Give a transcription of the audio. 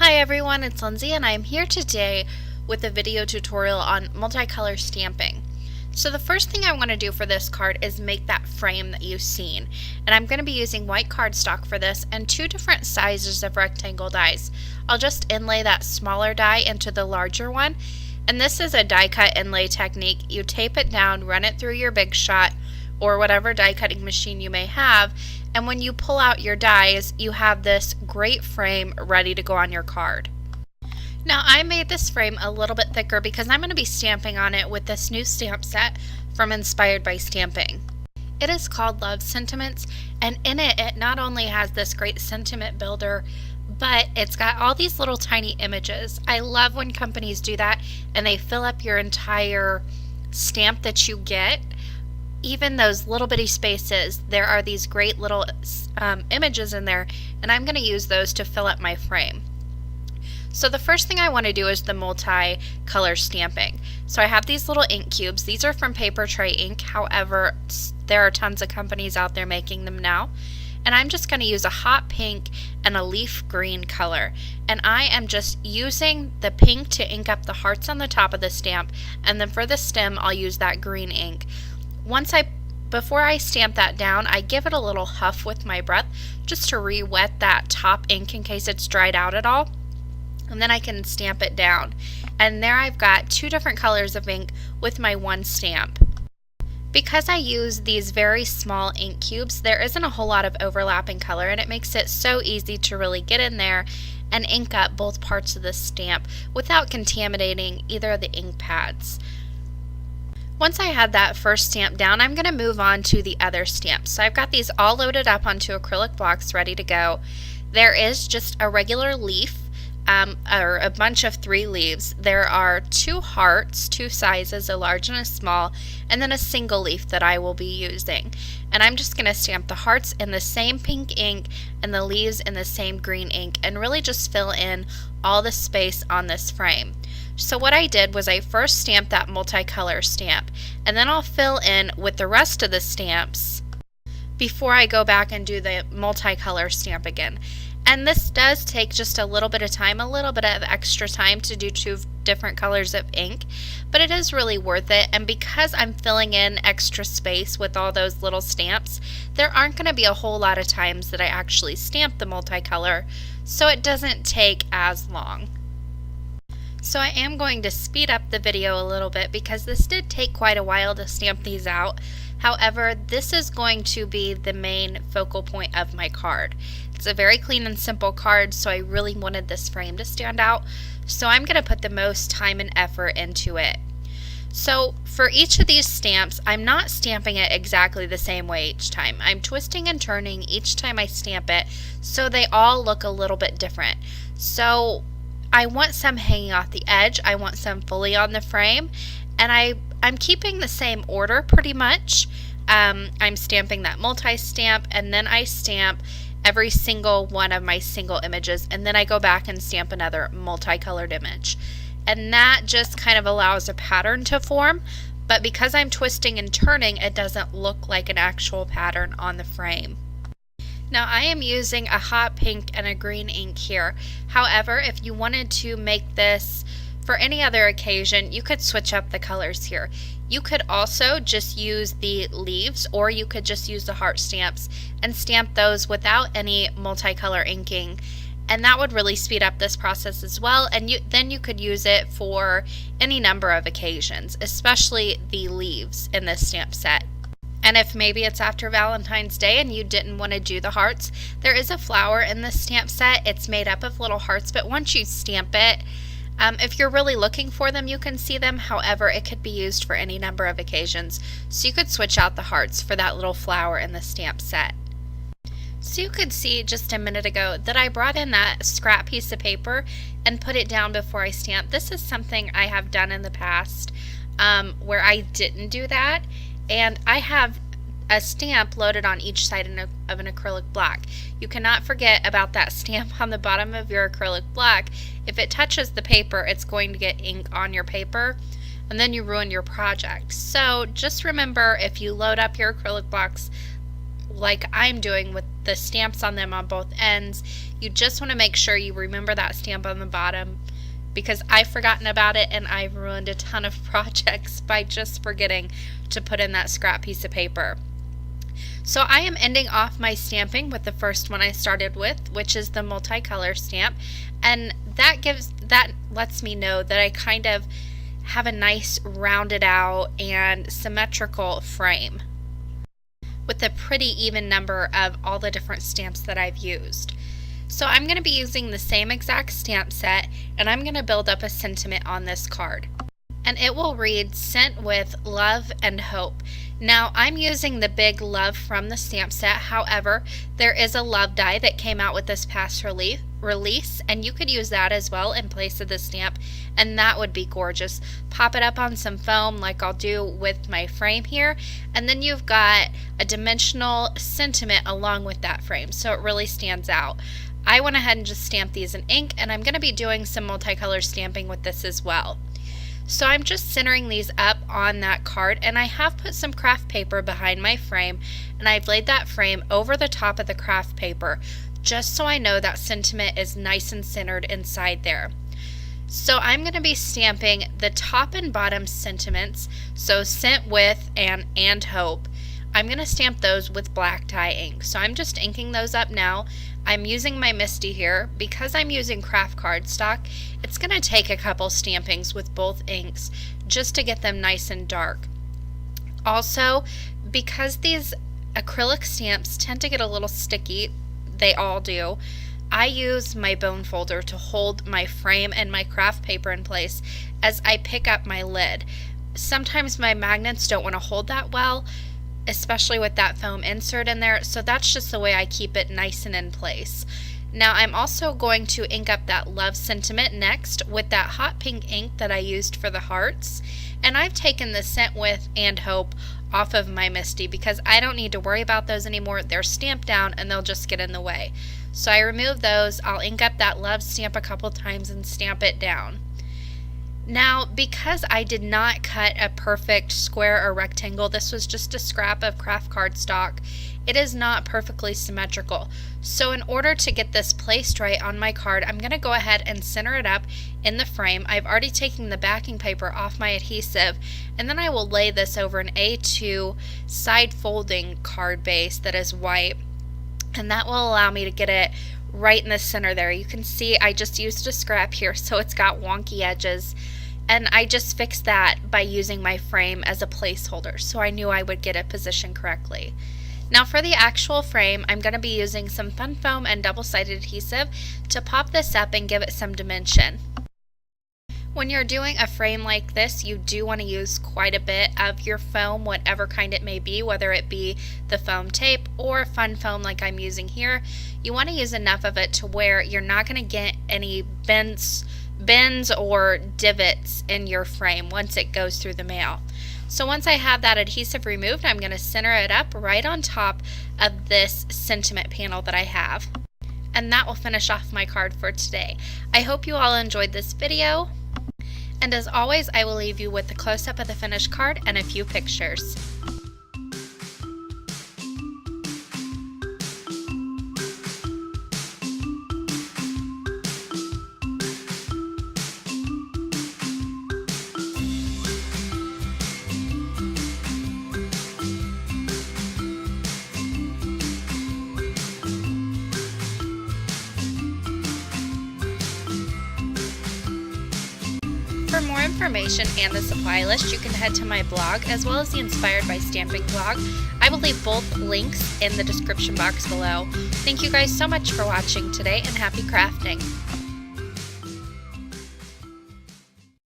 Hi everyone, it's Lindsay and I am here today with a video tutorial on multicolor stamping. So the first thing I want to do for this card is make that frame that you've seen. And I'm going to be using white cardstock for this and two different sizes of rectangle dies. I'll just inlay that smaller die into the larger one. And this is a die cut inlay technique. You tape it down, run it through your Big Shot or whatever die cutting machine you may have, and when you pull out your dies, you have this great frame ready to go on your card. Now I made this frame a little bit thicker because I'm going to be stamping on it with this new stamp set from Inspired by Stamping. It is called Love Sentiments, and in it, it not only has this great sentiment builder, but it's got all these little tiny images. I love when companies do that and they fill up your entire stamp that you get. Even those little bitty spaces, there are these great little images in there, and I'm going to use those to fill up my frame. So the first thing I want to do is the multi-color stamping. So I have these little ink cubes. These are from Paper Tray Ink. However, there are tons of companies out there making them now. And I'm just going to use a hot pink and a leaf green color. And I am just using the pink to ink up the hearts on the top of the stamp, and then for the stem I'll use that green ink. Before I stamp that down, I give it a little huff with my breath just to re-wet that top ink in case it's dried out at all. And then I can stamp it down. And there I've got two different colors of ink with my one stamp. Because I use these very small ink cubes, there isn't a whole lot of overlapping color, and it makes it so easy to really get in there and ink up both parts of the stamp without contaminating either of the ink pads. Once I had that first stamp down, I'm going to move on to the other stamps. So I've got these all loaded up onto acrylic blocks ready to go. There is just a regular leaf, or a bunch of 3 leaves. There are 2 hearts, 2 sizes, a large and a small, and then a single leaf that I will be using. And I'm just going to stamp the hearts in the same pink ink and the leaves in the same green ink, and really just fill in all the space on this frame. So what I did was I first stamped that multicolor stamp, and then I'll fill in with the rest of the stamps before I go back and do the multicolor stamp again. And this does take just a little bit of time, a little bit of extra time to do 2 different colors of ink, but it is really worth it. And because I'm filling in extra space with all those little stamps, there aren't going to be a whole lot of times that I actually stamp the multicolor, so it doesn't take as long. So I am going to speed up the video a little bit because this did take quite a while to stamp these out. However, this is going to be the main focal point of my card. It's a very clean and simple card, so I really wanted this frame to stand out. So I'm going to put the most time and effort into it. So for each of these stamps, I'm not stamping it exactly the same way each time. I'm twisting and turning each time I stamp it so they all look a little bit different. So I want some hanging off the edge, I want some fully on the frame, and I'm keeping the same order pretty much. I'm stamping that multi-stamp, and then I stamp every single one of my single images, and then I go back and stamp another multicolored image. And that just kind of allows a pattern to form, but because I'm twisting and turning, it doesn't look like an actual pattern on the frame. Now I am using a hot pink and a green ink here. However, if you wanted to make this for any other occasion, you could switch up the colors here. You could also just use the leaves, or you could just use the heart stamps and stamp those without any multicolor inking. And that would really speed up this process as well, and then you could use it for any number of occasions, especially the leaves in this stamp set. And if maybe it's after Valentine's Day and you didn't want to do the hearts, there is a flower in this stamp set. It's made up of little hearts, but once you stamp it, if you're really looking for them, you can see them. However, it could be used for any number of occasions. So you could switch out the hearts for that little flower in the stamp set. So you could see just a minute ago that I brought in that scrap piece of paper and put it down before I stamped. This is something I have done in the past where I didn't do that. And I have a stamp loaded on each side of an acrylic block. You cannot forget about that stamp on the bottom of your acrylic block. If it touches the paper, it's going to get ink on your paper, and then you ruin your project. So just remember, if you load up your acrylic blocks like I'm doing with the stamps on them on both ends, you just want to make sure you remember that stamp on the bottom, because I've forgotten about it and I've ruined a ton of projects by just forgetting to put in that scrap piece of paper. So I am ending off my stamping with the first one I started with, which is the multicolor stamp, and that lets me know that I kind of have a nice rounded out and symmetrical frame with a pretty even number of all the different stamps that I've used. So I'm going to be using the same exact stamp set, and I'm going to build up a sentiment on this card. And it will read, "Sent with love and hope." Now I'm using the big love from the stamp set. However, there is a love die that came out with this past release, and you could use that as well in place of the stamp, and that would be gorgeous. Pop it up on some foam like I'll do with my frame here, and then you've got a dimensional sentiment along with that frame, so it really stands out. I went ahead and just stamped these in ink, and I'm going to be doing some multicolor stamping with this as well. So I'm just centering these up on that card, and I have put some craft paper behind my frame, and I've laid that frame over the top of the craft paper just so I know that sentiment is nice and centered inside there. So I'm going to be stamping the top and bottom sentiments, so sent with and hope. I'm going to stamp those with black dye ink. So I'm just inking those up now. I'm using my Misty here. Because I'm using craft cardstock, it's going to take a couple stampings with both inks just to get them nice and dark. Also, because these acrylic stamps tend to get a little sticky, they all do, I use my bone folder to hold my frame and my craft paper in place as I pick up my lid. Sometimes my magnets don't want to hold that well, especially with that foam insert in there, so that's just the way I keep it nice and in place. Now I'm also going to ink up that love sentiment next with that hot pink ink that I used for the hearts, and I've taken the Sent With and Hope off of my Misty because I don't need to worry about those anymore. They're stamped down and they'll just get in the way. So I remove those. I'll ink up that love stamp a couple times and stamp it down. Now, because I did not cut a perfect square or rectangle, this was just a scrap of craft cardstock, it is not perfectly symmetrical. So in order to get this placed right on my card, I'm going to go ahead and center it up in the frame. I've already taken the backing paper off my adhesive, and then I will lay this over an A2 side folding card base that is white, and that will allow me to get it right in the center there. You can see I just used a scrap here, so it's got wonky edges, and I just fixed that by using my frame as a placeholder, so I knew I would get it positioned correctly. Now for the actual frame, I'm going to be using some fun foam and double-sided adhesive to pop this up and give it some dimension. When you're doing a frame like this, you do want to use quite a bit of your foam, whatever kind it may be, whether it be the foam tape or fun foam like I'm using here. You want to use enough of it to where you're not going to get any bends or divots in your frame once it goes through the mail. So once I have that adhesive removed, I'm going to center it up right on top of this sentiment panel that I have. And that will finish off my card for today. I hope you all enjoyed this video. And as always, I will leave you with a close-up of the finished card and a few pictures. For more information and the supply list, you can head to my blog as well as the Inspired by Stamping blog. I will leave both links in the description box below. Thank you guys so much for watching today, and happy crafting!